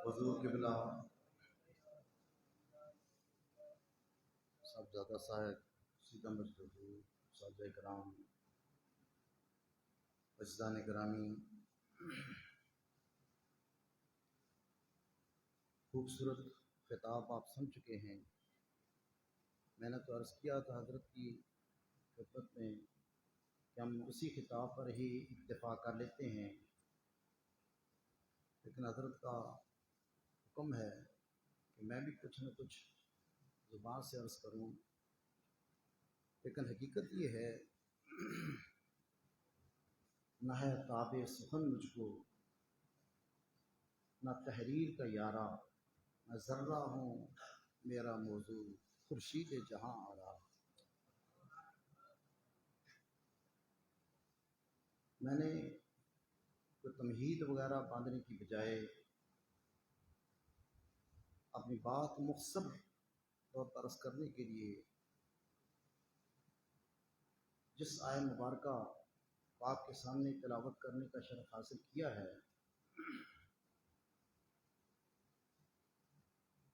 حضور قبلہ صاحبزادہ صاحب سیتم حضور صاحب کرام اجزان گرامی، خوبصورت خطاب آپ سن چکے ہیں۔ میں نے تو عرض کیا تھا حضرت کی خدمت میں کہ ہم اسی خطاب پر ہی اکتفا کر لیتے ہیں، لیکن حضرت کا حکم ہے کہ میں بھی کچھ نہ کچھ زبان سے عرض کروں۔ لیکن حقیقت یہ ہے نہ ہے تابع سخن مجھ کو، نہ تحریر کا یارہ، میں ذرہ ہوں میرا موضوع خورشید جہاں آ رہا۔ میں نے کوئی تمہید وغیرہ باندھنے کی بجائے اپنی بات مختصر طور پر عرض کرنے کے لیے جس آیہ مبارکہ آپ کے سامنے تلاوت کرنے کا شرف حاصل کیا ہے،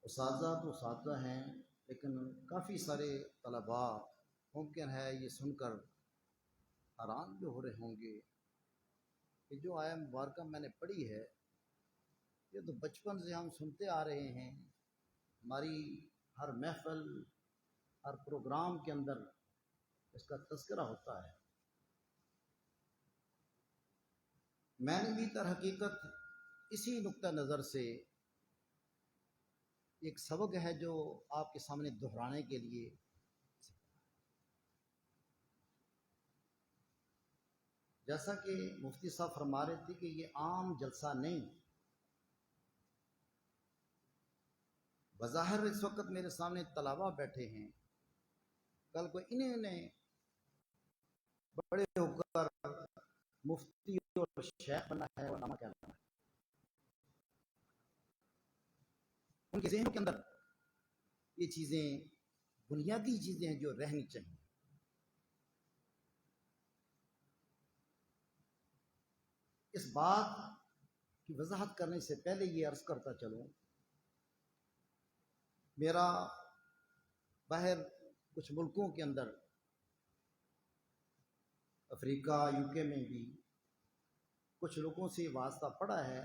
اساتذہ تو اساتذہ ہیں، لیکن کافی سارے طلباء ممکن ہے یہ سن کر حیران بھی ہو رہے ہوں گے کہ جو آیہ مبارکہ میں نے پڑھی ہے یہ تو بچپن سے ہم سنتے آ رہے ہیں، ہماری ہر محفل ہر پروگرام کے اندر اس کا تذکرہ ہوتا ہے۔ میں نے بھی در حقیقت اسی نقطہ نظر سے ایک سبق ہے جو آپ کے سامنے دہرانے کے لیے جیسا کہ مفتی صاحب فرما رہے تھے کہ یہ عام جلسہ نہیں، بظاہر اس وقت میرے سامنے طلباء بیٹھے ہیں، کل کو انہیں نے بڑے ہو کر مفتی اور شیخ بننا ہے اور نامہ کیا بننا ہے، ان کے ذہنوں کے اندر یہ چیزیں بنیادی چیزیں ہیں جو رہنی چاہیے۔ اس بات کی وضاحت کرنے سے پہلے یہ عرض کرتا چلوں، میرا باہر کچھ ملکوں کے اندر افریقہ UK میں بھی کچھ لوگوں سے واسطہ پڑا ہے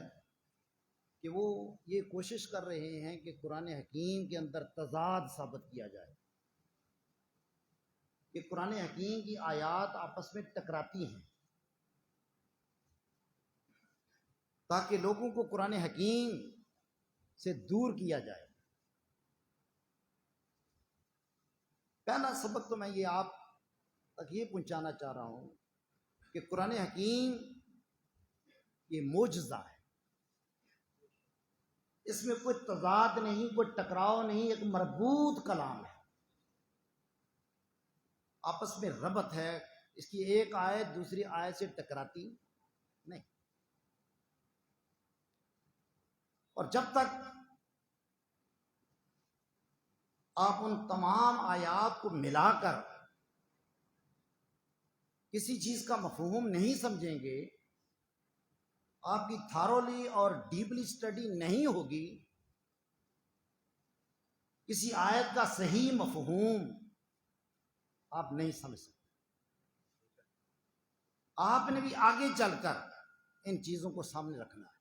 کہ وہ یہ کوشش کر رہے ہیں کہ قرآن حکیم کے اندر تضاد ثابت کیا جائے، کہ قرآن حکیم کی آیات آپس میں ٹکراتی ہیں تاکہ لوگوں کو قرآن حکیم سے دور کیا جائے۔ پہلا سبق تو میں یہ آپ تک یہ پہنچانا چاہ رہا ہوں کہ قرآن حکیم یہ معجزہ ہے، اس میں کوئی تضاد نہیں، کوئی ٹکراؤ نہیں، ایک مربوط کلام ہے، آپس میں ربط ہے، اس کی ایک آیت دوسری آیت سے ٹکراتی نہیں۔ اور جب تک آپ ان تمام آیات کو ملا کر کسی چیز کا مفہوم نہیں سمجھیں گے، آپ کی تھارولی اور ڈیپلی اسٹڈی نہیں ہوگی، کسی آیت کا صحیح مفہوم آپ نہیں سمجھ سکتے۔ آپ نے بھی آگے چل کر ان چیزوں کو سامنے رکھنا ہے۔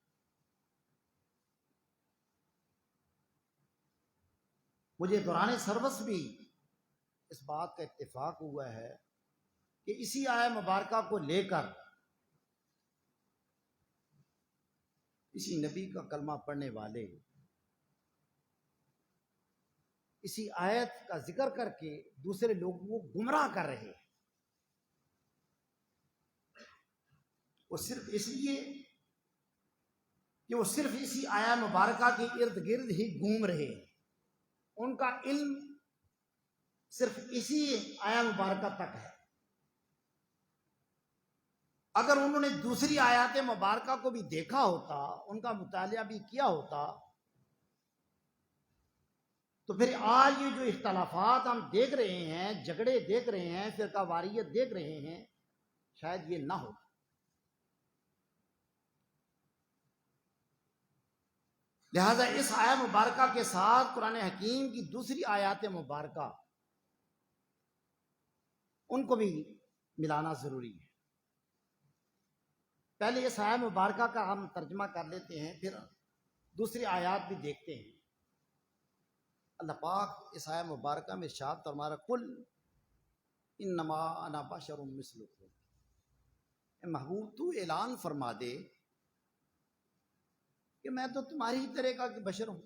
مجھے دوران سروس بھی اس بات کا اتفاق ہوا ہے کہ اسی آیہ مبارکہ کو لے کر اسی نبی کا کلمہ پڑھنے والے اسی آیت کا ذکر کر کے دوسرے لوگوں کو گمراہ کر رہے ہیں، وہ صرف اس لیے کہ وہ صرف اسی آیہ مبارکہ کے ارد گرد ہی گھوم رہے ہیں، ان کا علم صرف اسی آیہ مبارکہ تک ہے۔ اگر انہوں نے دوسری آیات مبارکہ کو بھی دیکھا ہوتا، ان کا مطالعہ بھی کیا ہوتا، تو پھر آج یہ جو اختلافات ہم دیکھ رہے ہیں، جھگڑے دیکھ رہے ہیں، فرقہ واریت دیکھ رہے ہیں، شاید یہ نہ ہوتا۔ لہذا اس آیت مبارکہ کے ساتھ قرآن حکیم کی دوسری آیات مبارکہ ان کو بھی ملانا ضروری ہے۔ پہلے اس آیت مبارکہ کا ہم ترجمہ کر لیتے ہیں، پھر دوسری آیات بھی دیکھتے ہیں۔ اللہ پاک اس آیت مبارکہ میں ارشاد فرما رہا قل انما انا بشر مثلکم، اے محبوب تو اعلان فرما دے کہ میں تو تمہاری ہی طرح کا بشر ہوں۔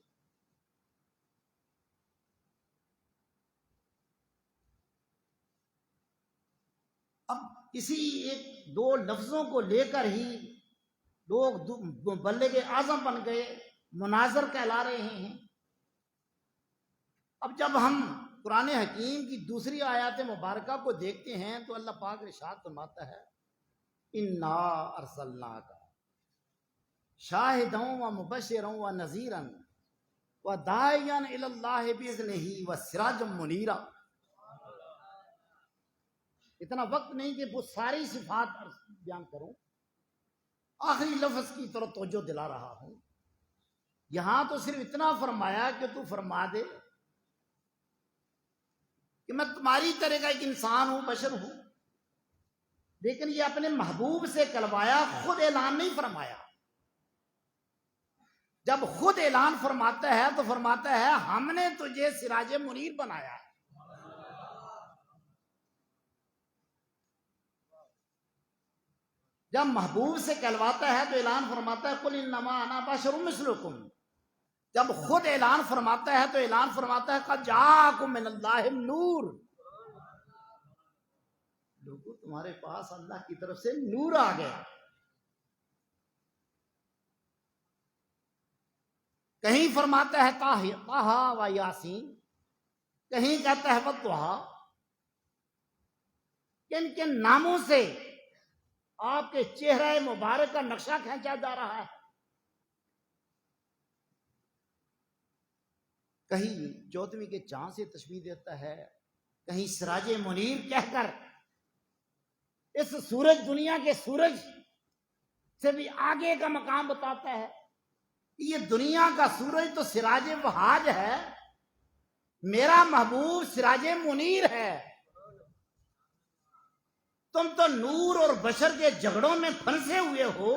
اب اسی ایک دو لفظوں کو لے کر ہی لوگ مبلغ اعظم بن گئے، مناظر کہلا رہے ہیں۔ اب جب ہم قرآن حکیم کی دوسری آیات مبارکہ کو دیکھتے ہیں تو اللہ پاک ارشاد فرماتا ہے انا ارسلناک شاہدا و مبشرا و نذیرا و داعیا الی اللہ باذنہ و سراجا منیرا۔ اتنا وقت نہیں کہ وہ ساری صفات بیان کروں، آخری لفظ کی طرف توجہ دلا رہا ہوں۔ یہاں تو صرف اتنا فرمایا کہ تو فرما دے کہ میں تمہاری طرح کا ایک انسان ہوں، بشر ہوں، لیکن یہ اپنے محبوب سے کلوایا، خود اعلان نہیں فرمایا۔ جب خود اعلان فرماتا ہے تو فرماتا ہے ہم نے تجھے سراج منیر بنایا ہے۔ جب محبوب سے کہلواتا ہے تو اعلان فرماتا ہے قل انما انا بشر مثلکم۔ جب خود اعلان فرماتا ہے تو اعلان فرماتا ہے قد جاءکم من اللہ نور، لوگوں تمہارے پاس اللہ کی طرف سے نور آ گیا۔ کہیں فرماتا ہے طٰہٰ و یاسین، کہیں کہتا ہے والضحیٰ۔ کن کن ناموں سے آپ کے چہرہ مبارک کا نقشہ کھینچا جا رہا ہے۔ کہیں چودھویں کے چاند سے تشبیہ دیتا ہے، کہیں سراج منیر کہہ کر اس سورج، دنیا کے سورج سے بھی آگے کا مقام بتاتا ہے۔ یہ دنیا کا سورج تو سراج وہاج ہے، میرا محبوب سراج منیر ہے۔ تم تو نور اور بشر کے جھگڑوں میں پھنسے ہوئے ہو،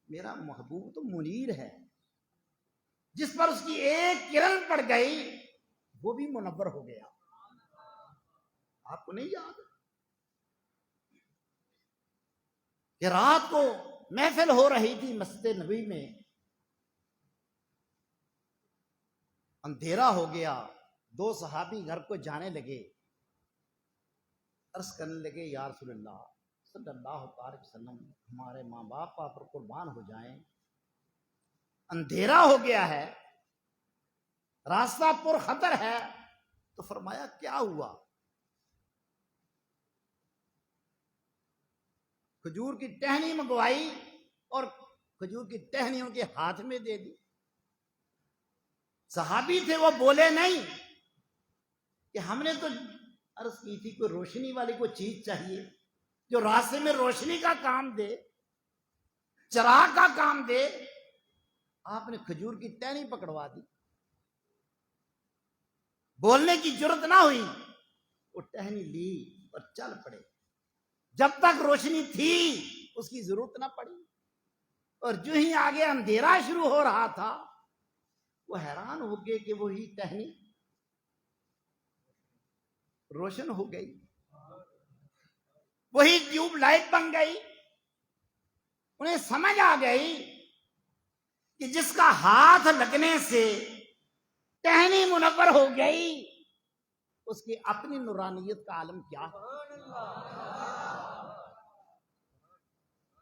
میرا محبوب تو منیر ہے، جس پر اس کی ایک کرن پڑ گئی وہ بھی منور ہو گیا۔ آپ کو نہیں یاد کہ رات کو محفل ہو رہی تھی مسجد نبوی میں، اندھیرا ہو گیا، دو صحابی گھر کو جانے لگے، عرض کرنے لگے یا رسول اللہ صلی اللہ علیہ وسلم ہمارے ماں باپ پر قربان ہو جائیں، اندھیرا ہو گیا ہے، راستہ پر خطر ہے۔ تو فرمایا کیا ہوا؟ کھجور کی ٹہنی منگوائی اور کھجور کی ٹہنیوں کے ہاتھ میں دے دی۔ صحابی تھے، وہ بولے نہیں کہ ہم نے تو عرض کی تھی کوئی روشنی والی کوئی چیز چاہیے جو راستے میں روشنی کا کام دے، چراغ کا کام دے۔ آپ نے کھجور کی ٹہنی پکڑوا دی، بولنے کی جرت نہ ہوئی، وہ ٹہنی لی اور چل پڑے۔ جب تک روشنی تھی اس کی ضرورت نہ پڑی، اور جو ہی آگے اندھیرا شروع ہو رہا تھا وہ حیران ہو گئے کہ وہی ٹہنی روشن ہو گئی، وہی ٹیوب لائٹ بن گئی۔ انہیں سمجھ آ گئی کہ جس کا ہاتھ لگنے سے ٹہنی منور ہو گئی اس کی اپنی نورانیت کا عالم کیا ہے۔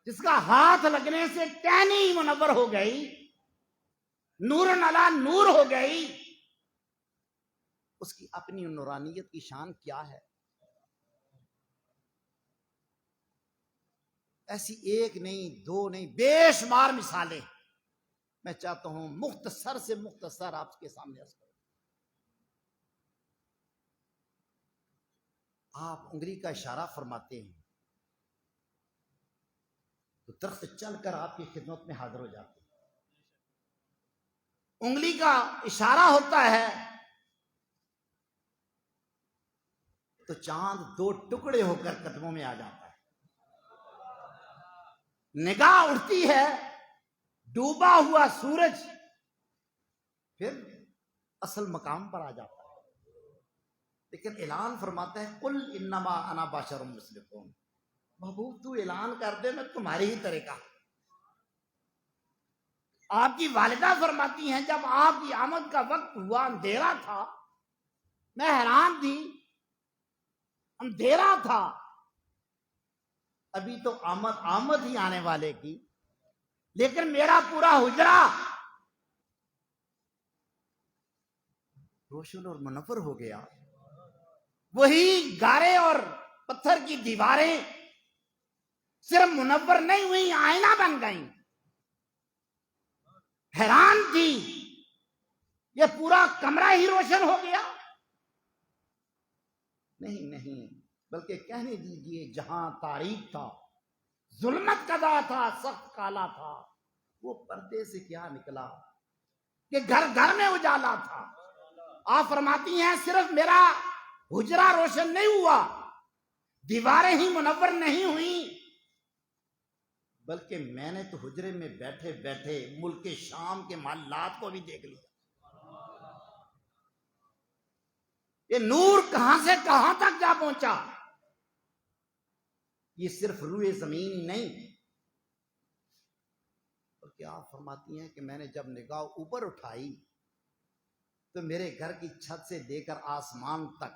جس کا ہاتھ لگنے سے ٹہنی منور ہو گئی، نور علی نور ہو گئی، اس کی اپنی نورانیت کی شان کیا ہے۔ ایسی ایک نہیں، دو نہیں، بے شمار مثالیں میں چاہتا ہوں مختصر سے مختصر آپ کے سامنے عرض کروں۔ آپ انگلی کا اشارہ فرماتے ہیں تو درخت چل کر آپ کی خدمت میں حاضر ہو جاتے ہیں۔ انگلی کا اشارہ ہوتا ہے تو چاند دو ٹکڑے ہو کر قدموں میں آ جاتا ہے، نگاہ اٹھتی ہے ڈوبا ہوا سورج پھر اصل مقام پر آ جاتا ہے۔ لیکن اعلان فرماتا ہے قل انما انا بشر مثلکم، محبوب تو اعلان کر دے میں تمہاری ہی طرح کا۔ آپ کی والدہ فرماتی ہیں جب آپ کی آمد کا وقت ہوا اندھیرا تھا، میں حیران تھی، اندھیرا تھا، ابھی تو آمد ہی آنے والے کی، لیکن میرا پورا حجرہ روشن اور منور ہو گیا۔ وہی گارے اور پتھر کی دیواریں صرف منور نہیں ہوئی، آئینہ بن گئیں۔ حیران تھی، یہ پورا کمرہ ہی روشن ہو گیا؟ نہیں، بلکہ کہنے دیجئے جہاں تاریک تھا، ظلمت قضا تھا، سخت کالا تھا، وہ پردے سے کیا نکلا کہ گھر گھر میں اجالا تھا۔ آپ فرماتی ہیں صرف میرا حجرہ روشن نہیں ہوا، دیواریں ہی منور نہیں ہوئیں، بلکہ میں نے تو حجرے میں بیٹھے بیٹھے ملک شام کے محلات کو بھی دیکھ لیا۔ یہ نور کہاں سے کہاں تک جا پہنچا؟ یہ صرف روئے زمین ہی نہیں، بلکہ آپ فرماتی ہیں کہ میں نے جب نگاہ اوپر اٹھائی تو میرے گھر کی چھت سے لے کر آسمان تک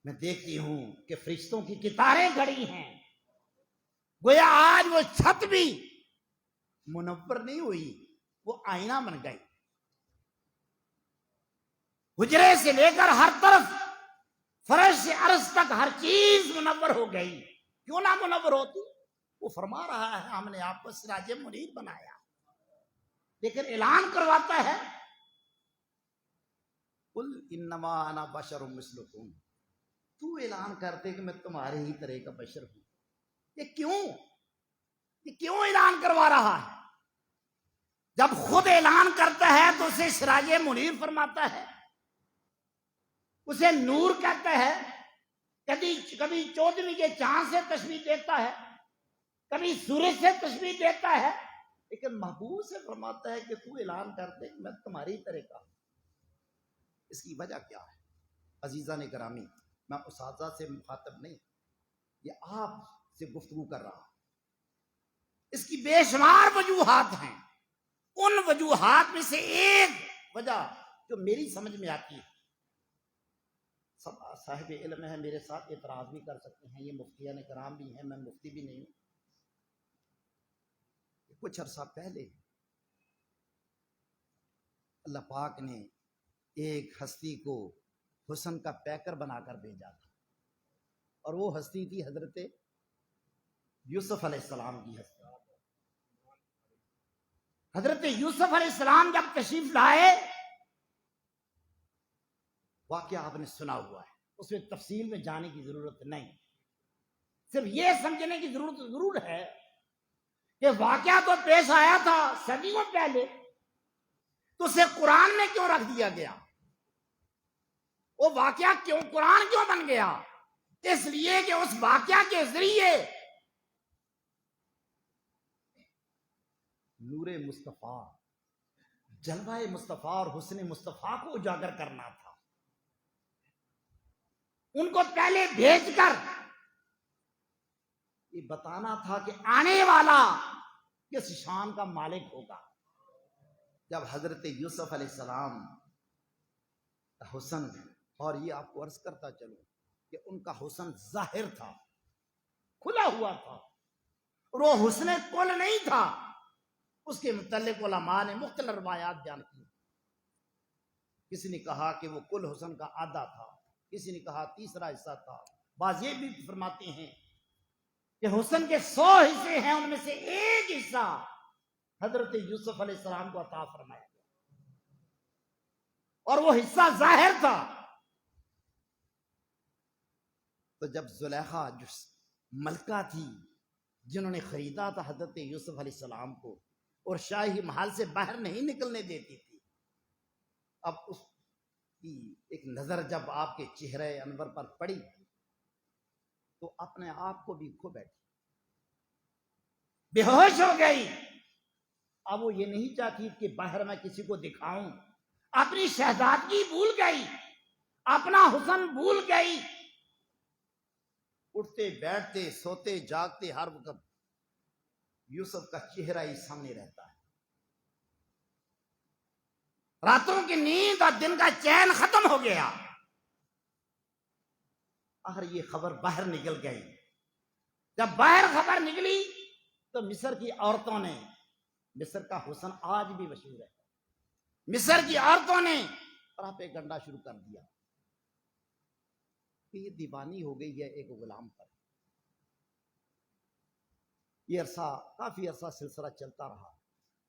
میں دیکھتی ہوں کہ فرشتوں کی قطاریں کھڑی ہیں، گویا آج وہ چھت بھی منور نہیں ہوئی، وہ آئینہ بن گئی۔ حجرے سے لے کر ہر طرف، فرش سے عرش تک ہر چیز منور ہو گئی۔ کیوں نہ منور ہوتی؟ وہ فرما رہا ہے ہم نے آپ کو سراج منیر بنایا، لیکن اعلان کرواتا ہے قل انما انا بشر مثلکم، تو اعلان کرتے کہ میں تمہارے ہی طرح کا بشر ہوں۔ یہ کیوں اعلان کروا رہا ہے؟ جب خود اعلان کرتا ہے تو اسے سراج منیر فرماتا ہے، اسے نور کہتا ہے، کبھی 14ویں کے چاند سے تشبیہ دیتا ہے، کبھی سورج سے تشبیہ دیتا ہے، لیکن محبوب سے فرماتا ہے کہ تو اعلان کرتے کہ میں تمہاری طرح کا ہوں۔ اس کی وجہ کیا ہے؟ عزیزان گرامی، میں اساتذہ سے مخاطب نہیں، یہ آپ سے گفتگو کر رہا ہوں۔ اس کی بے شمار وجوہات ہیں، ان وجوہات میں سے ایک وجہ جو میری سمجھ میں آتی ہے، سب صاحب علم ہے میرے ساتھ اعتراض بھی کر سکتے ہیں، یہ مفتیان کرام بھی ہیں، میں مفتی بھی نہیں ہوں۔ کچھ عرصہ پہلے اللہ پاک نے ایک ہستی کو حسن کا پیکر بنا کر بھیجا تھا، اور وہ ہستی تھی حضرت یوسف علیہ السلام کی ہستی۔ حضرت یوسف علیہ السلام جب تشریف لائے، واقعہ آپ نے سنا ہوا ہے، اس میں تفصیل میں جانے کی ضرورت نہیں، صرف یہ سمجھنے کی ضرورت ضرور ہے کہ واقعہ تو پیش آیا تھا صدیوں پہلے، تو اسے قرآن میں کیوں رکھ دیا گیا؟ وہ واقعہ قرآن کیوں بن گیا؟ اس لیے کہ اس واقعہ کے ذریعے نور مصطفیٰ، جلوہ مصطفیٰ اور حسن مصطفیٰ کو اجاگر کرنا تھا، ان کو پہلے بھیج کر یہ بتانا تھا کہ آنے والا کس شان کا مالک ہوگا۔ جب حضرت یوسف علیہ السلام کا حسن، اور یہ آپ کو عرض کرتا چلوں کہ ان کا حسن ظاہر تھا، کھلا ہوا تھا، اور وہ حسن کل نہیں تھا، اس کے متعلق علماء نے مختلف روایات بیان کی۔ کسی نے کہا کہ وہ کل حسن کا آدھا تھا، کسی نے کہا تیسرا حصہ تھا، بعض یہ بھی فرماتے ہیں کہ حسن کے 100 حصے ہیں، ان میں سے ایک حصہ حضرت یوسف علیہ السلام کو عطا فرمایا گیا، اور وہ حصہ ظاہر تھا۔ تو جب زلیخا جو ملکہ تھی، جنہوں نے خریدا تھا حضرت یوسف علیہ السلام کو، اور شاہی محل سے باہر نہیں نکلنے دیتی تھی. اب اس کی ایک نظر جب آپ کے چہرے انور پر پڑی تو اپنے آپ کو بھی کھو بیٹھی, بے ہوش ہو گئی. اب وہ یہ نہیں چاہتی کہ باہر میں کسی کو دکھاؤں, اپنی شہزادگی بھول گئی, اپنا حسن بھول گئی. اٹھتے بیٹھتے سوتے جاگتے ہر وقت یوسف کا چہرہ ہی سامنے رہتا ہے. راتوں کی نیند اور دن کا چین ختم ہو گیا. آخر یہ خبر باہر نکل گئی. جب باہر خبر نکلی تو مصر کی عورتوں نے, مصر کا حسن آج بھی مشہور ہے, مصر کی عورتوں نے پراپے گنڈا شروع کر دیا کہ یہ دیوانی ہو گئی ہے ایک غلام پر. یہ عرصہ کافی عرصہ سلسلہ چلتا رہا,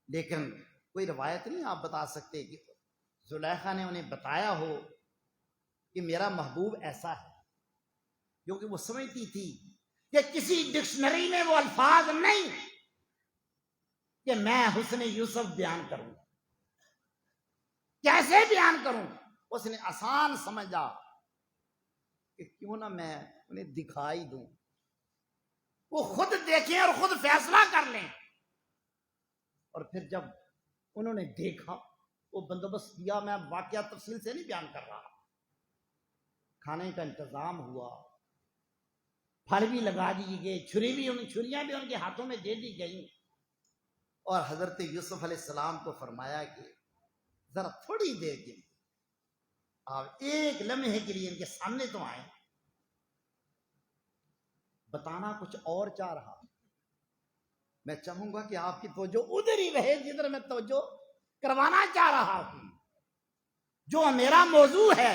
لیکن کوئی روایت نہیں آپ بتا سکتے کہ زلیخا نے انہیں بتایا ہو کہ میرا محبوب ایسا ہے, کیونکہ وہ سمجھتی تھی کہ کسی ڈکشنری میں وہ الفاظ نہیں کہ میں حسن یوسف بیان کروں. کیسے بیان کروں؟ اس نے آسان سمجھا کہ کیوں نہ میں انہیں دکھائی دوں, وہ خود دیکھیں اور خود فیصلہ کر لیں. اور پھر جب انہوں نے دیکھا, وہ بندوبست کیا, میں واقعہ تفصیل سے نہیں بیان کر رہا, کھانے کا انتظام ہوا, پھل بھی لگا دیے گئے, چھریاں بھی ان کے ہاتھوں میں دے دی گئیں, اور حضرت یوسف علیہ السلام کو فرمایا کہ ذرا تھوڑی دیر کے لیے آپ ایک لمحے کے لیے ان کے سامنے تو آئیں. بتانا کچھ اور چاہ رہا, میں چاہوں گا کہ آپ کی توجہ ادھر ہی رہے جدھر میں توجہ کروانا چاہ رہا ہوں. جو میرا موضوع ہے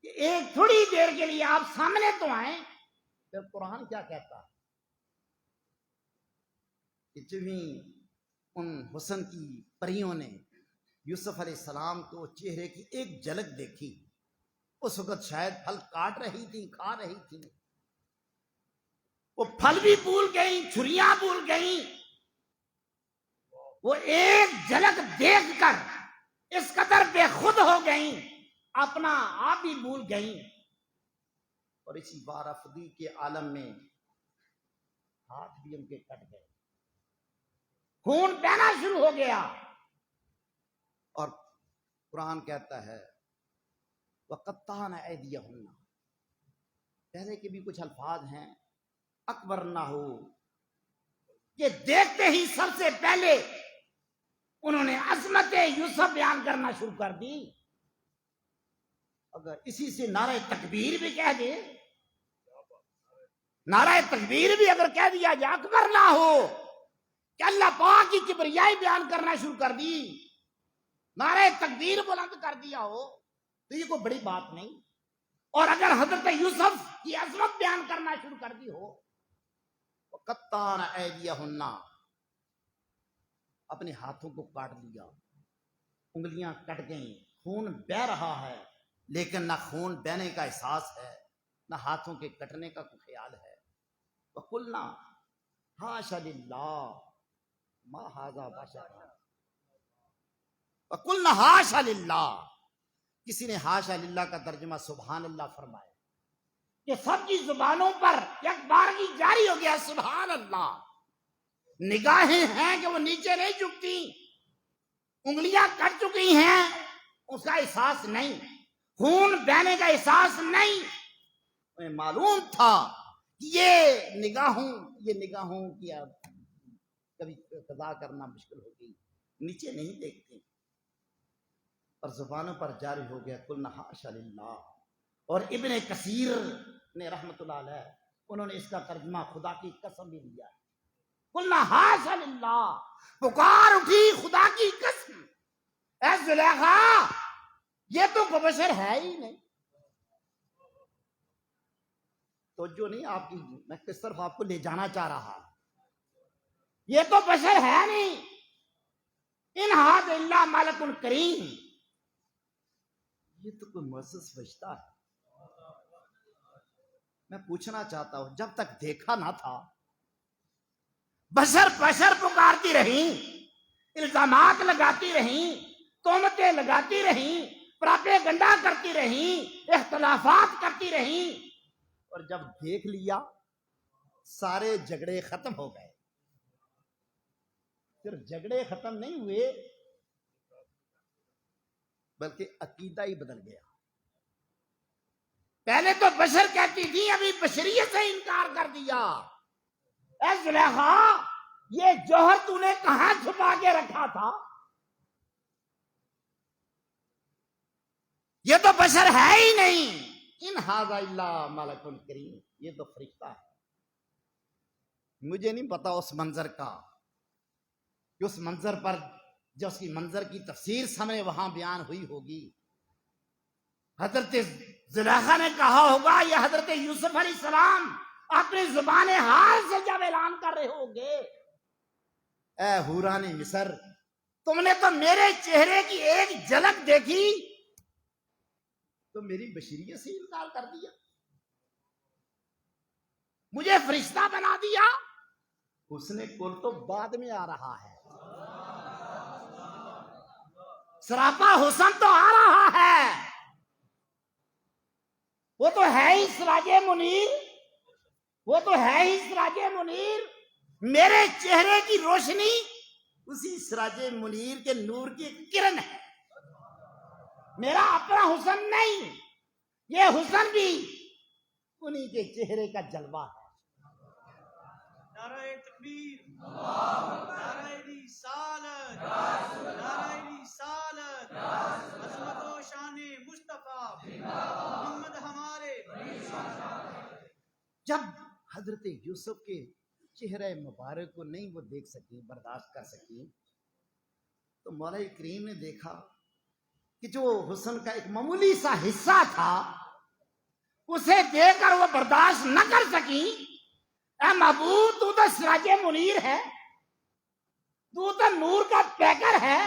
کہ ایک تھوڑی دیر کے لیے آپ سامنے تو آئیں. پھر قرآن کیا کہتا ہے کہ جب ہی ان حسن کی پریوں نے یوسف علیہ السلام کو چہرے کی ایک جھلک دیکھی, اس وقت شاید پھل کاٹ رہی تھی, کھا رہی تھی, وہ پھل بھی بھول گئیں, چھریاں بھول گئیں. وہ ایک جھلک دیکھ کر اس قدر بے خود ہو گئیں, اپنا آپ بھی بھول گئیں. اور اسی بارافدی کے عالم میں ہاتھ بھی ان کے کٹ گئے, خون بہنا شروع ہو گیا. اور قرآن کہتا ہے وَقَطَّعْنَ أَيْدِيَهُنَّ, پہلے کے بھی کچھ الفاظ ہیں, اکبر نہ ہو کہ دیکھتے ہی سب سے پہلے انہوں نے عظمت یوسف بیان کرنا شروع کر دی. اگر اسی سے نعرہ تکبیر بھی کہہ دے, نعرہ تکبیر بھی اگر کہہ دیا جائے, اکبر نہ ہو کہ اللہ پاک کی کبریائی بیان کرنا شروع کر دی, نعرہ تکبیر بلند کر دیا ہو, تو یہ کوئی بڑی بات نہیں. اور اگر حضرت یوسف کی عظمت بیان کرنا شروع کر دی ہو, وَقَطَّعْنَ أَيْدِيَهُنَّ, اپنے ہاتھوں کو کاٹ لیا, انگلیاں کٹ گئیں, خون بہ رہا ہے, لیکن نہ خون بہنے کا احساس ہے, نہ ہاتھوں کے کٹنے کا کوئی خیال ہے. وَقُلْنَا حَاشَ لِلَّهِ مَا هَذَا بَشَرٌ, وَقُلْنَا حَاشَ لِلَّهِ, کسی نے حاشا للہ کا ترجمہ سبحان اللہ فرمایا کہ سب کی زبانوں پر ایک بارگی جاری ہو گیا, سبحان اللہ. نگاہیں ہیں کہ وہ نیچے نہیں جھکتی, انگلیاں کٹ چکی ہیں, اس کا احساس نہیں, خون بہنے کا احساس نہیں. انہیں معلوم تھا کہ یہ نگاہوں کی کبھی قضا کرنا مشکل ہوگی, نیچے نہیں دیکھتے, اور زبانوں پر جاری ہو گیا قلنا حاشا للہ. اور ابن کثیر نے رحمت اللہ علیہ, انہوں نے اس کا ترجمہ خدا کی قسم بھی لیا, قلنا حاشا للہ, پکار اٹھی خدا کی قسم, اے زلیخا یہ تو بشر ہے ہی نہیں. تو جو نہیں آپ کی, میں کس طرف آپ کو لے جانا چاہ رہا, یہ تو بشر ہے نہیں, ان ہاتھ اللہ ملک کریم, یہ تو کوئی معزز فرشتہ ہے. میں پوچھنا چاہتا ہوں, جب تک دیکھا نہ تھا, بشر بشر پکارتی رہیں، الزامات لگاتی رہیں، تہمتیں لگاتی رہیں، پراپیگنڈا کرتی رہیں، اختلافات کرتی رہیں، اور جب دیکھ لیا سارے جھگڑے ختم ہو گئے. صرف جھگڑے ختم نہیں ہوئے بلکہ عقیدہ ہی بدل گیا. پہلے تو بشر کہتی تھی، ابھی بشریت سے انکار کر دیا. اے زلیخا، یہ جوہر تو نے کہاں چھپا کے رکھا تھا؟ یہ تو بشر ہے ہی نہیں. ان ھذا الا ملک کریم، یہ تو فرشتہ ہے. مجھے نہیں پتا اس منظر کا کہ اس منظر پر جو اس کی منظر کی تفسیر سامنے وہاں بیان ہوئی ہوگی. حضرت زلیخا نے کہا ہوگا، یہ حضرت یوسف علیہ السلام اپنی زبان حال سے جب اعلان کر رہے ہوں گے، اے حوران مصر، تم نے تو میرے چہرے کی ایک جھلک دیکھی تو میری بشریت سے انکار کر دیا. مجھے فرشتہ بنا دیا. اس نے کل تو بعد میں آ رہا ہے. سراپا حسن تو آ رہا ہے، وہ تو ہے ہی سراج منیر، وہ تو ہے ہی سراج منیر. میرے چہرے کی روشنی اسی سراج منیر کے نور کی ایک کرن ہے. میرا اپنا حسن نہیں، یہ حسن بھی انہی کے چہرے کا جلوہ ہے. نعرہ تکبیر، نعرہ رسالت، نعرہ رسالت، عظمت و شان مصطفیٰ محمد ہمارے. جب حضرت یوسف کے چہرے مبارک کو نہیں وہ دیکھ سکی، برداشت کر سکی، تو مولا کریم نے دیکھا کہ جو حسن کا ایک معمولی سا حصہ تھا اسے دیکھ کر وہ برداشت نہ کر سکی. اے محبوب، تو تو سراج منیر ہے، تو تو نور کا پیکر ہے،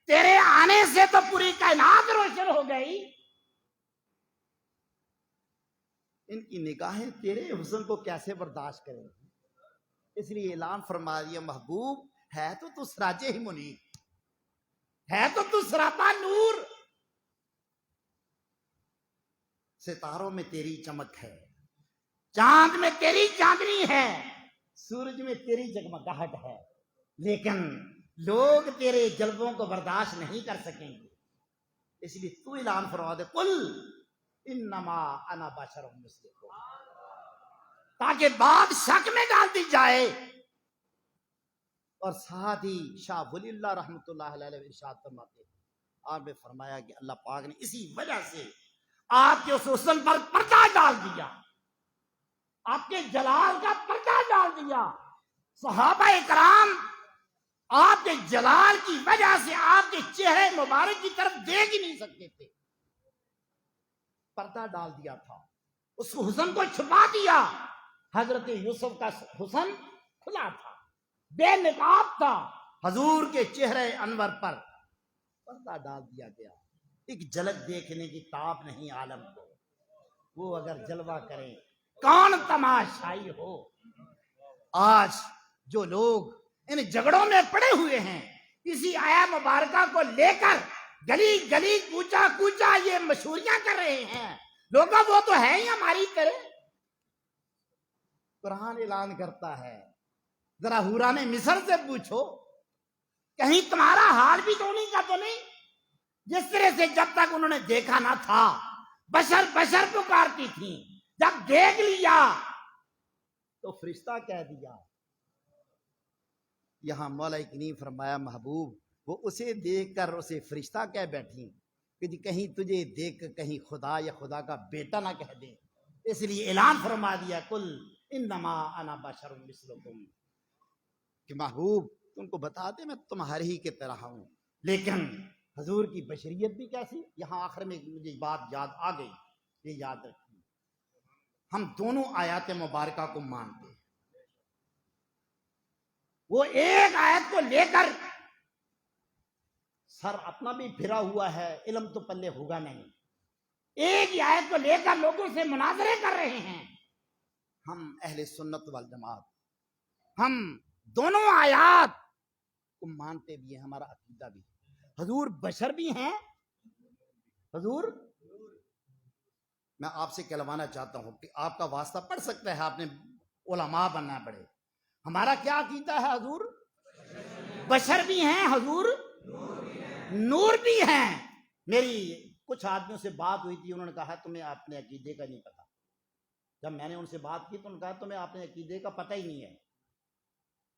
تیرے آنے سے تو پوری کائنات روشن ہو گئی. ان کی نگاہیں تیرے حسن کو کیسے برداشت کریں گی؟ اس لیے اعلان فرما دیا، محبوب ہے تو سراج ہی منیر، ہے تو سراپا نور. ستاروں میں تیری چمک ہے، چاند میں تیری چاندنی ہے، سورج میں تیری جگمگاہٹ ہے، لیکن لوگ تیرے جلووں کو برداشت نہیں کر سکیں گے. اس لیے تو اعلان فرما دے، قل انما انا بشر مثلکم، تاکہ بات شک میں ڈال دی جائے. اور ساتھ ہی شاہ ولی اللہ رحمۃ اللہ علیہ ارشاد فرماتے ہیں، آپ نے فرمایا کہ اللہ پاک نے اسی وجہ سے آپ کے اس حسن پر پردہ ڈال دیا، آپ کے جلال کا پردہ ڈال دیا. صحابہ اکرام آپ کے جلال کی وجہ سے آپ کے چہرے مبارک کی طرف دیکھ ہی نہیں سکتے تھے. پردہ ڈال دیا تھا، اس حسن کو چھپا دیا. حضرت یوسف کا حسن کھلا تھا، بے نقاب تھا. حضور کے چہرے انور پر پردہ ڈال دیا گیا. ایک جھلک دیکھنے کی تاب نہیں عالم کو، وہ اگر جلوہ کریں کون تماشائی ہو. آج جو لوگ ان جھگڑوں میں پڑے ہوئے ہیں، اسی آیا مبارکہ کو لے کر گلی گلی کوچا کوچا یہ مشہوریاں کر رہے ہیں، لوگوں وہ تو ہے ہی ہماری طرح. قرآن اعلان کرتا ہے، ذرا حوران مصر سے پوچھو، کہیں تمہارا حال بھی تو نہیں کا تو نہیں. جس طرح سے جب تک انہوں نے دیکھا نہ تھا بشر بشر پکارتی تھی، جب دیکھ لیا تو فرشتہ کہہ دیا. یہاں مولا کریم فرمایا، محبوب وہ اسے دیکھ کر اسے فرشتہ کہہ بیٹھی کہ جی کہیں تجھے دیکھ کر کہیں خدا یا خدا کا بیٹا نہ کہہ دے. اس لیے اعلان فرما دیا، کل انما انا بشر مثلکم، کہ محبوب تم کو بتا دے میں تمہارے ہی کی طرح ہوں. لیکن حضور کی بشریت بھی کیسی. یہاں آخر میں مجھے بات یاد آ گئی، یہ یاد رکھیں، ہم دونوں آیات مبارکہ کو مانتے ہیں. وہ ایک آیت کو لے کر سر اپنا بھی پھرا ہوا ہے، علم تو پلے ہوگا نہیں. ایک ہی آیت کو لے کر لوگوں سے مناظرے کر رہے ہیں. ہم اہل سنت والجماعت، ہم دونوں آیات کو مانتے بھی ہیں, ہمارا عقیدہ بھی. حضور بشر بھی ہیں, حضور میں آپ سے کہلوانا چاہتا ہوں کہ آپ کا واسطہ پڑھ سکتا ہے, آپ نے علماء بننا پڑے. ہمارا کیا عقیدہ ہے, حضور بشر بھی ہیں, حضور نور بھی ہیں. میری کچھ آدمیوں سے بات ہوئی تھی, انہوں نے کہا تمہیں اپنے عقیدے کا نہیں پتا. جب میں نے ان سے بات کی تو انہوں نے کہا تمہیں اپنے عقیدے کا پتہ ہی نہیں ہے,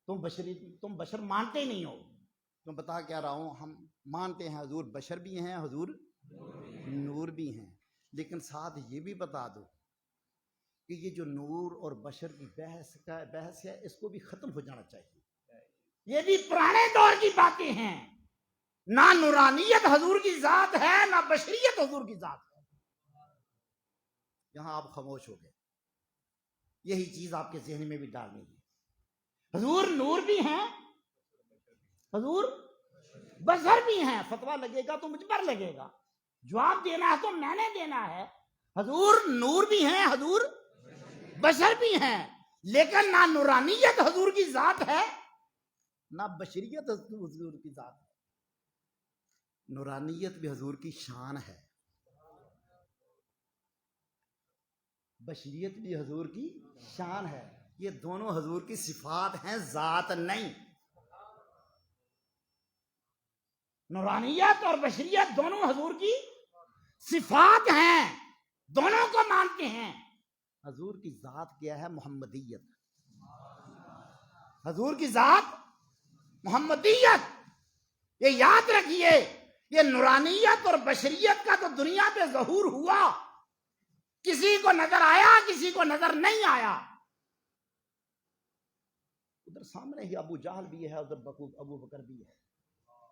تم بشر مانتے ہی نہیں ہو. تم بتا کیا رہا ہوں, ہم مانتے ہیں حضور بشر بھی ہیں, حضور نور بھی ہیں. لیکن ساتھ یہ بھی بتا دو کہ یہ جو نور اور بشر کی بحث ہے, اس کو بھی ختم ہو جانا چاہیے. یہ بھی پرانے دور کی باتیں ہیں. نہ نورانیت حضور کی ذات ہے, نہ بشریت حضور کی ذات ہے. یہاں آپ خاموش ہو گئے. یہی چیز آپ کے ذہن میں بھی ڈالنی ہے. حضور نور بھی ہیں, حضور بشر بھی ہیں. فتویٰ لگے گا تو مجھ پر لگے گا, جواب دینا ہے تو میں نے دینا ہے. حضور نور بھی ہیں, حضور بشر بھی ہیں, لیکن نہ نورانیت حضور کی ذات ہے, نہ بشریت حضور کی ذات ہے. نورانیت بھی حضور کی شان ہے, بشریت بھی حضور کی شان ہے. یہ دونوں حضور کی صفات ہیں, ذات نہیں. نورانیت اور بشریت دونوں حضور کی صفات ہیں, دونوں کو مانتے ہیں. حضور کی ذات کیا ہے, محمدیت. حضور کی ذات محمدیت. یہ یاد رکھیے, یہ نورانیت اور بشریت کا تو دنیا پہ ظہور ہوا, کسی کو نظر آیا, کسی کو نظر نہیں آیا. ادھر سامنے ہی ابو جہل بھی ہے, ادھر ابو بکر بھی ہے.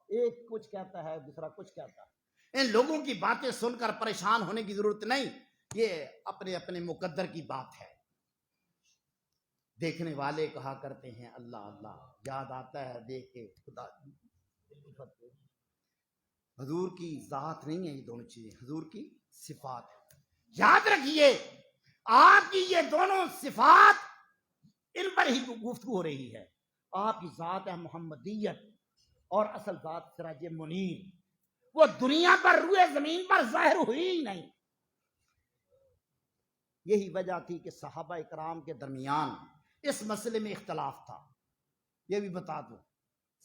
ایک کچھ کہتا ہے, دوسرا کچھ کہتا ہے. ان لوگوں کی باتیں سن کر پریشان ہونے کی ضرورت نہیں, یہ اپنے اپنے مقدر کی بات ہے. دیکھنے والے کہا کرتے ہیں اللہ اللہ, یاد آتا ہے دیکھ کے خدا. حضور کی ذات نہیں ہے یہ دونوں چیزیں, حضور کی صفات ہے. یاد رکھیے, آپ کی یہ دونوں صفات, ان پر ہی گفتگو ہو رہی ہے. آپ کی ذات ہے محمدیت, اور اصل ذات سراج منیر. وہ دنیا پر روئے زمین پر ظاہر ہوئی ہی نہیں. یہی وجہ تھی کہ صحابہ اکرام کے درمیان اس مسئلے میں اختلاف تھا. یہ بھی بتا دو,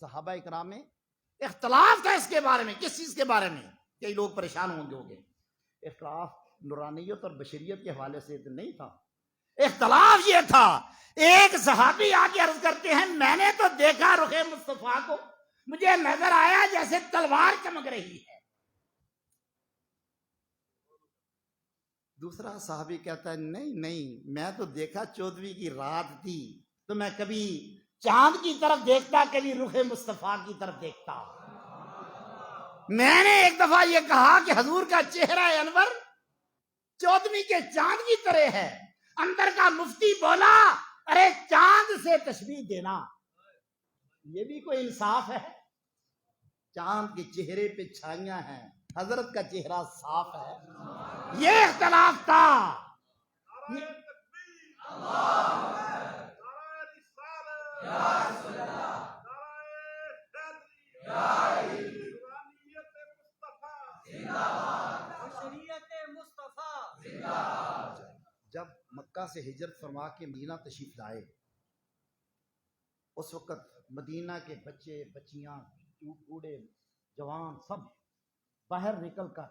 صحابہ اکرام میں اختلاف تھا اس کے بارے میں. کس چیز کے بارے میں؟ کئی لوگ پریشان ہوں گے. اختلاف نورانیت اور بشریت کے حوالے سے تو نہیں تھا. اختلاف یہ تھا, ایک صحابی آ کے عرض کرتے ہیں میں نے تو دیکھا رخ مصطفیٰ کو, مجھے نظر آیا جیسے تلوار چمک رہی ہے. دوسرا صحابی کہتا ہے نہیں, میں تو دیکھا 14ویں کی رات تھی, تو میں کبھی چاند کی طرف دیکھتا, کبھی رخ مصطفیٰ کی طرف دیکھتا. میں نے ایک دفعہ یہ کہا کہ حضور کا چہرہ انور 14ویں کے چاند کی طرح ہے. اندر کا مفتی بولا ارے چاند سے تشبیہ دینا یہ بھی کوئی انصاف ہے؟ چاند کے چہرے پہ چھائیاں ہیں, حضرت کا چہرہ صاف ہے. یہ اختلاف تھا. جب مکہ سے ہجرت فرما کے مدینہ تشریف لائے, اس وقت مدینہ کے بچے بچیاں بوڑھے جوان سب باہر نکل کر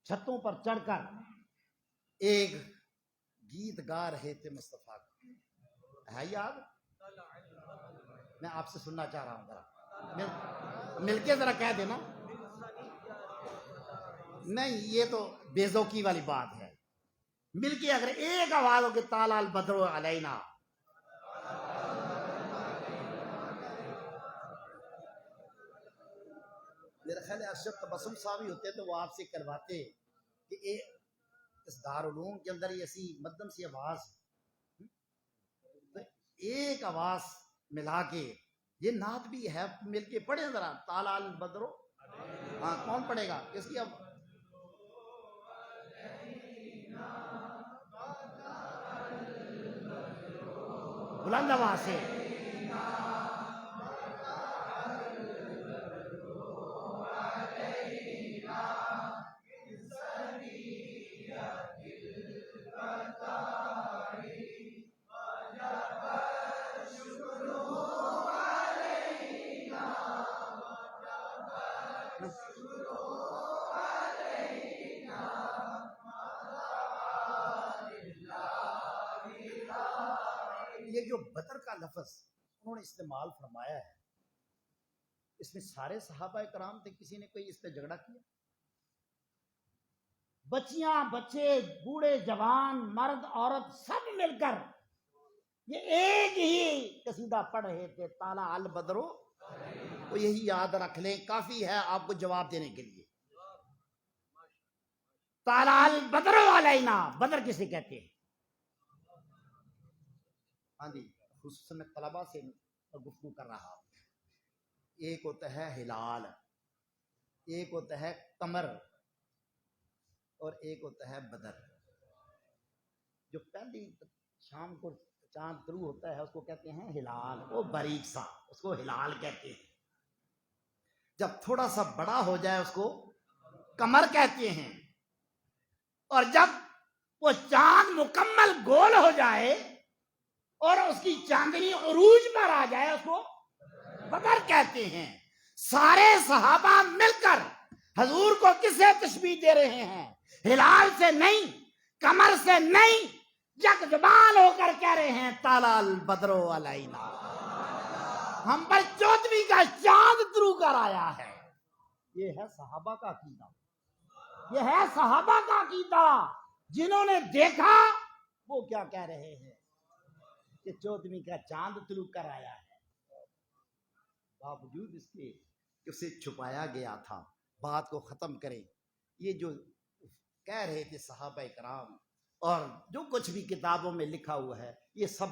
چھتوں پر چڑھ کر ایک گیت گا رہے تھے مصطفیٰ کا. ہے یاد؟ میں آپ سے سننا چاہ رہا ہوں, ذرا مل کے ذرا کہہ دینا. نہیں, یہ تو بے ذوقی والی بات ہے. مل کے اگر ایک آواز ہو کہ طلع البدر علینا, میرا خیال ہے اشرف تبسم صاحب ہی ہوتے تو وہ آپ سے کرواتے کہ اس دارالعلوم کے اندر ایسی مدھم سی آواز, تو ایک آواز ملا کے یہ نعت بھی ہے, مل کے پڑھیں ذرا طلع البدر. ہاں, کون پڑھے گا اس کی؟ اب بلند آواز سے بدر کا لفظ انہوں نے استعمال فرمایا ہے، اس میں سارے صحابہ کرام تھے، کسی نے کوئی اس پہ جھگڑا کیا؟ بچیاں بچے بوڑھے جوان مرد عورت سب مل کر یہ ایک ہی قصیدہ پڑھ رہے تھے، طالع البدر، تو یہی یاد رکھ لیں، کافی ہے آپ کو جواب دینے کے لیے۔ طالع البدر علینا، بدر کسے کہتے ہیں؟ ہاں جی، خصوصاً میں طلباء سے گفتگو کر رہا ہوں۔ ایک ہوتا ہے ہلال، ایک ہوتا ہے قمر، اور ایک ہوتا ہے بدر۔ جو پہلی شام کو چاند طلوع ہوتا ہے اس کو کہتے ہیں ہلال، وہ باریک سا، اس کو ہلال کہتے ہیں۔ جب تھوڑا سا بڑا ہو جائے اس کو قمر کہتے ہیں، اور جب وہ چاند مکمل گول ہو جائے اور اس کی چاندنی عروج پر آ جائے اس کو بدر کہتے ہیں۔ سارے صحابہ مل کر حضور کو کس سے تشبیہ دے رہے ہیں؟ ہلال سے نہیں، قمر سے نہیں، یک زبان ہو کر کہہ رہے ہیں طالع البدر علینا، ہم پر 14ویں کا چاند طلوع کر آیا ہے۔ یہ ہے صحابہ کا عقیدہ۔ یہ ہے صحابہ کا عقیدہ، جنہوں نے دیکھا وہ کیا کہہ رہے ہیں کہ 14ویں کا چاند طلوع کر آیا ہے۔ باوجود اس کے کہ اسے چھپایا گیا تھا، بات کو ختم کریں، یہ جو کہہ رہے تھے صحابہ کرام اور جو کچھ بھی کتابوں میں لکھا ہوا ہے، یہ سب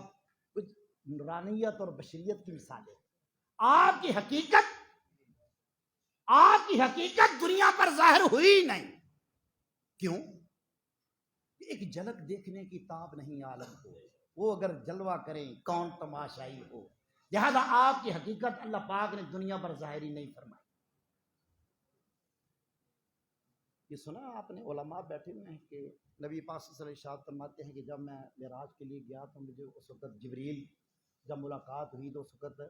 کچھ نورانیت اور بشریت کی مثالیں۔ آپ کی حقیقت دنیا پر ظاہر ہوئی نہیں۔ کیوں؟ ایک جھلک دیکھنے کی تاب نہیں عالم کو، وہ اگر جلوہ کریں کون تماشائی ہو، لہذا آپ کی حقیقت اللہ پاک نے دنیا پر ظاہری نہیں فرمائی۔ یہ سنا آپ نے، علماء بیٹھے ہوئے ہیں کہ نبی پاک صلی اللہ علیہ وسلم ارشاد فرماتے ہیں کہ جب میں معراج کے لیے گیا تو مجھے اس وقت جبریل، جب ملاقات ہوئی تو اس وقت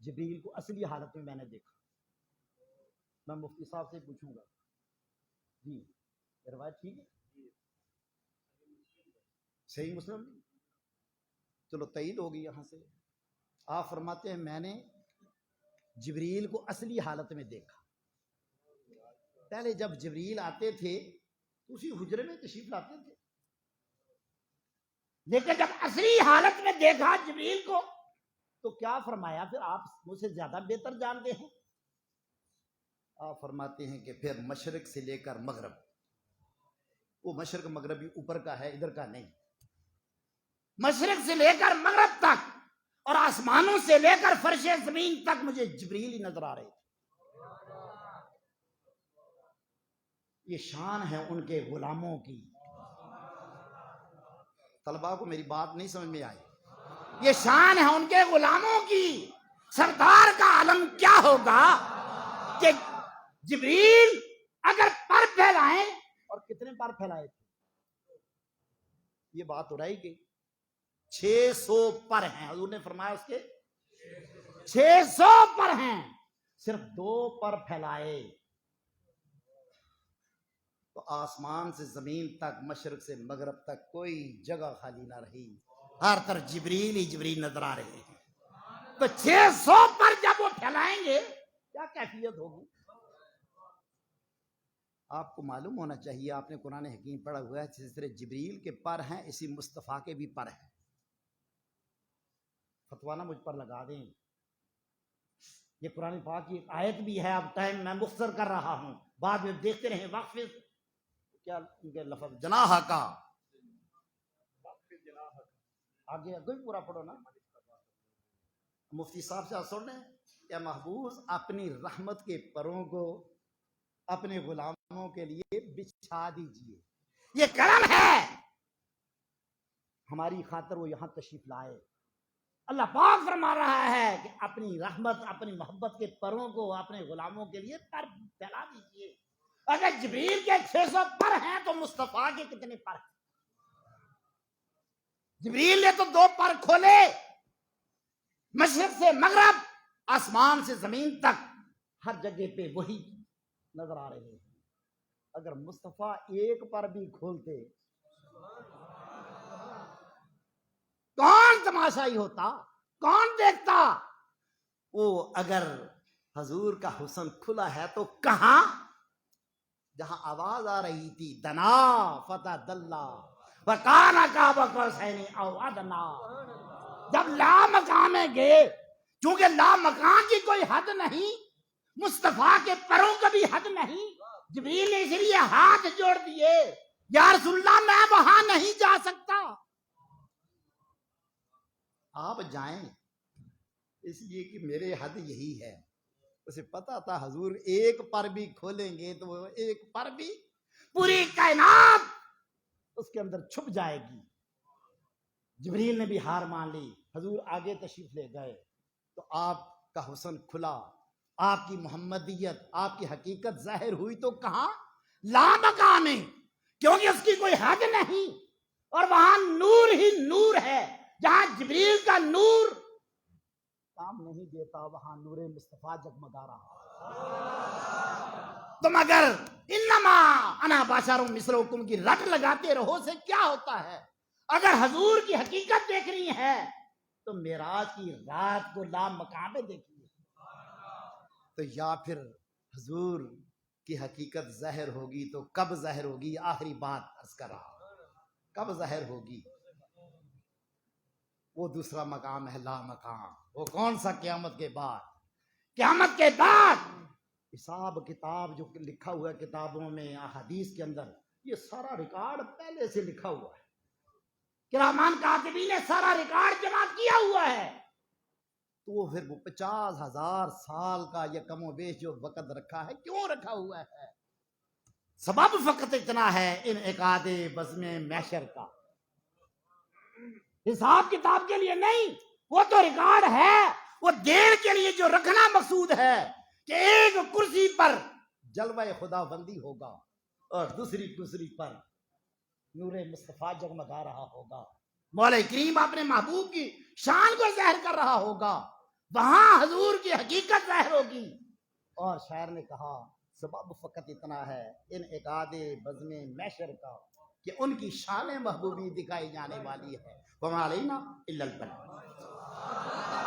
جبریل کو اصلی حالت میں نے دیکھا۔ میں مفتی صاحب سے پوچھوں گا، جی یہ روایت ٹھیک ہے؟ صحیح مسلم؟ چلو تائید ہوگی یہاں سے۔ آپ فرماتے ہیں میں نے جبریل کو اصلی حالت میں دیکھا۔ پہلے جب جبریل آتے تھے تو اسی حجرے میں تشریف لاتے تھے، لیکن جب اصلی حالت میں دیکھا جبریل کو تو کیا فرمایا؟ پھر آپ مجھ سے زیادہ بہتر جانتے ہیں۔ آپ فرماتے ہیں کہ پھر مشرق سے لے کر مغرب، وہ مشرق مغربی اوپر کا ہے، ادھر کا نہیں، مشرق سے لے کر مغرب تک اور آسمانوں سے لے کر فرش زمین تک مجھے جبریل ہی نظر آ رہے تھے۔ یہ شان ہے ان کے غلاموں کی۔ طلباء کو میری بات نہیں سمجھ میں آئی؟ یہ شان ہے ان کے غلاموں کی۔ سردار کا عالم کیا ہوگا کہ جبریل اگر پر پھیلائیں، اور کتنے پر پھیلائے تھے؟ یہ بات ہو رہی کہ 600 پر ہیں، حضور نے فرمایا اس کے 600 پر ہیں، صرف 2 پر پھیلائے تو آسمان سے زمین تک، مشرق سے مغرب تک کوئی جگہ خالی نہ رہی، ہر طرف جبریل ہی جبریل نظر آ رہے ہیں۔ تو 600 پر جب وہ پھیلائیں گے کیا کیفیت ہوگی؟ آپ کو معلوم ہونا چاہیے، آپ نے قرآن حکیم پڑھا ہوا ہے، جس طرح جبریل کے پر ہیں اسی مصطفیٰ کے بھی پر ہیں۔ فتویٰ نہ مجھ پر لگا دیں، یہ قرآن پاک کی ایک آیت بھی ہے، اب ٹائم میں مختصر کر رہا ہوں، بعد میں دیکھتے رہیں۔ وقف کیا ان کے لفظ جناح کا، آگے کوئی پورا پڑھو نا، مفتی صاحب سے سن رہے ہیں کہ محبوب اپنی رحمت کے پروں کو اپنے غلاموں کے لیے بچھا دیجئے، یہ کرم ہے ہماری خاطر وہ یہاں تشریف لائے۔ اللہ پاک فرما رہا ہے کہ اپنی رحمت، اپنی محبت کے پروں کو اپنے غلاموں کے لیے پر پھیلا دیجئے۔ اگر جبریل کے 600 پر ہیں تو مصطفیٰ کے کتنے پر ہیں؟ جبریل نے تو 2 پر کھولے، مشرق سے مغرب، آسمان سے زمین تک، ہر جگہ پہ وہی نظر آ رہے ہیں۔ اگر مصطفیٰ ایک پر بھی کھولتے کون تماشائی ہوتا؟ کون دیکھتا؟ وہ اگر حضور کا حسن کھلا ہے تو کہاں؟ جہاں آواز آ رہی تھی دنا فتح دلہ وکانا قاب قوسین او ادنا، جب لامکاں میں گئے، چونکہ لامکاں کی کوئی حد نہیں، مصطفیٰ کے پروں کا بھی حد نہیں، جبریل نے اس لیے ہاتھ جوڑ دیے، یا رسول اللہ میں وہاں نہیں جا سکتا۔ آپ جائیں، اس لیے کہ میرے حد یہی ہے۔ اسے پتا تھا حضور ایک پر بھی کھولیں گے تو وہ ایک پر بھی پوری کائنات اس کے اندر چھپ جائے گی۔ جبریل نے بھی ہار مان لی، حضور آگے تشریف لے گئے تو آپ کا حسن کھلا، آپ کی محمدیت، آپ کی حقیقت ظاہر ہوئی تو کہاں؟ لامکاں میں، کیونکہ اس کی کوئی حد نہیں، اور وہاں نور ہی نور ہے۔ جہاں جبریل کا نور کام نہیں دیتا، وہاں نور مصطفیٰ جگمگا رہا۔ تم اگر انما انا بشر مثلکم کی رٹ لگاتے رہو سے کیا ہوتا ہے؟ اگر حضور کی حقیقت دیکھنی ہے تو معراج کی رات کو لامکاں میں دیکھیے۔ تو یا پھر حضور کی حقیقت ظاہر ہوگی تو کب ظاہر ہوگی؟ آخری بات عرض کر رہا، کب ظاہر ہوگی؟ وہ دوسرا مقام ہے لامکان۔ وہ کون سا؟ قیامت کے بعد۔ قیامت کے بعد حساب کتاب جو لکھا ہوا ہے کتابوں میں، احادیث کے اندر، یہ سارا ریکارڈ پہلے سے لکھا ہوا ہے۔ کرامان کاتبین نے سارا ریکارڈ جمع کیا ہوا ہے۔ تو وہ پھر وہ 50,000 سال کا یا کم و بیش جو وقت رکھا ہے، کیوں رکھا ہوا ہے؟ سبب فقط اتنا ہے انعقاد بزم محشر کا، حساب کتاب کے لیے نہیں، وہ تو ریکارڈ ہے، وہ دیر کے لیے جو رکھنا مقصود ہے کہ ایک کرسی پر جلوہ خدا بندی ہوگا اور دوسری کرسی پر نور مصطفیٰ جگمگا رہا ہوگا، مولا کریم اپنے محبوب کی شان کو ظاہر کر رہا ہوگا، وہاں حضور کی حقیقت ظاہر ہوگی۔ اور شاعر نے کہا سبب فقط اتنا ہے انعقاد بزم محشر کا کہ ان کی شان محبوبی دکھائی جانے والی ہے۔ وما علینا الا البلاغ۔